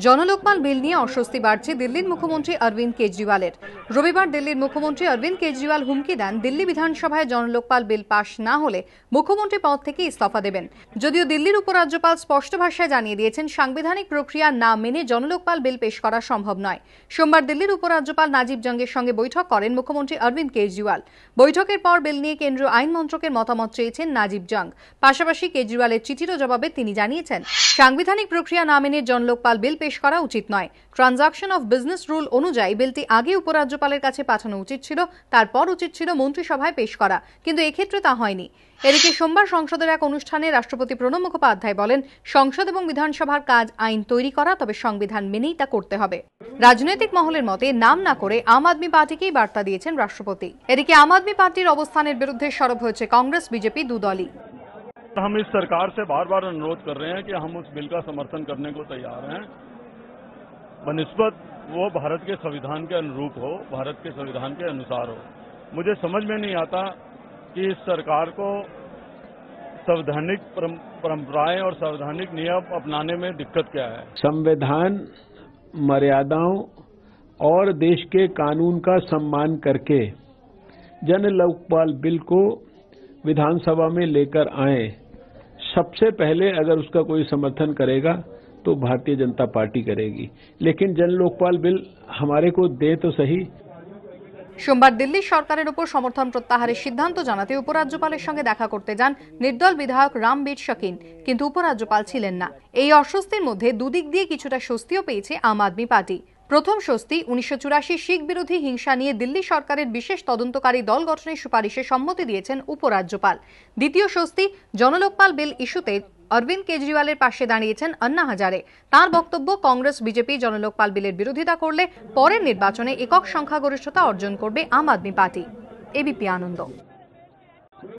জনলোকপাল বিল নিয়ে অস্বস্তি বাড়ছে দিল্লির মুখ্যমন্ত্রী অরবিন্দ কেজরিওয়ালের। রবিবার দিল্লির মুখ্যমন্ত্রী অরবিন্দ কেজরিওয়াল হুমকি দেন দিল্লি বিধানসভায় জনলোকপাল বিল পাশ না হলে মুখ্যমন্ত্রী পদ থেকে ইস্তফা দেবেন। যদিও দিল্লির উপরাজ্যপাল স্পষ্ট ভাষায় জানিয়ে দিয়েছেন সাংবিধানিক প্রক্রিয়া না মেনে জনলোকপাল বিল পেশ করা সম্ভব নয়। সোমবার দিল্লির উপরাজ্যপাল নাজিব জঙ্গের সঙ্গে বৈঠক করেন মুখ্যমন্ত্রী অরবিন্দ কেজরিওয়াল। বৈঠকের পর বিল নিয়ে কেন্দ্রীয় আইন মন্ত্রকের মতামত চেয়েছেন নাজিব জঙ্গ। পাশাপাশি কেজরিওয়ালের চিঠিরও জবাবে তিনি জানিয়েছেন সাংবিধানিক প্রক্রিয়া না মেনে জনলোকপাল বিল পেশ করা উচিত নয়। ট্রানজাকশন অফ বিজনেস রুল অনুযায়ী বিলটি আগে উপরাজ্যপালের কাছে পাঠানো উচিত ছিল, তারপর উচিত ছিল মন্ত্রিসভায় পেশ করা, কিন্তু এক্ষেত্রে তা হয়নি। এদিকে সোমবার সংসদের এক অনুষ্ঠানে রাষ্ট্রপতি প্রণব মুখোপাধ্যায় বলেন সংসদ এবং বিধানসভার কাজ আইন তৈরি করা, তবে সংবিধান মেনেই তা করতে হবে। রাজনৈতিক মহলের মতে নাম না করে আম আদমি পার্টিকেই বার্তা দিয়েছেন রাষ্ট্রপতি। এদিকে আম আদমি পার্টির অবস্থানের বিরুদ্ধে সরব হয়েছে কংগ্রেস বিজেপি দুদলই। हम इस सरकार से बार बार अनुरोध कर रहे हैं कि हम उस बिल का समर्थन करने को तैयार हैं, बनिस्बत वो भारत के संविधान के अनुरूप हो, भारत के संविधान के अनुसार हो। मुझे समझ में नहीं आता कि इस सरकार को संवैधानिक परंपराएं और संवैधानिक नियम अपनाने में दिक्कत क्या है। संविधान मर्यादाओं और देश के कानून का सम्मान करके जन लोकपाल बिल को विधानसभा में लेकर आए। सबसे पहले अगर उसका कोई समर्थन करेगा तो भारतीय जनता पार्टी करेगी, लेकिन जन लोकपाल बिल हमारे को दे तो सही। সোমবার দিল্লি সরকারের উপর সমর্থন প্রত্যাহারের সিদ্ধান্ত জানাতে উপরাজ্যপালের সঙ্গে দেখা করতে যান নির্দল বিধায়ক রামবীর শকিন, কিন্তু উপরাজ্যপাল ছিলেন না। এই অস্বস্তির মধ্যে দুদিক দিয়ে কিছুটা স্বস্তিও পেয়েছে আম আদমি পার্টি। প্রথম স্বস্তি, 1984 শিখ বিরোধী হিংসা নিয়ে দিল্লি সরকারের বিশেষ তদন্তকারী দল গঠনের সুপারিশে সম্মতি দিয়েছেন উপরাজ্যপাল। দ্বিতীয় স্বস্তি, জনলোকপাল বিল ইস্যুতে অরবিন্দ কেজরিওয়ালের পাশে দাঁড়িয়েছেন আন্না হাজারে। তাঁর বক্তব্য, কংগ্রেস বিজেপি জনলোকপাল বিলের বিরোধিতা করলে পরের নির্বাচনে একক সংখ্যাগরিষ্ঠতা অর্জন করবে আম আদমি পার্টি। এবিপি আনন্দ।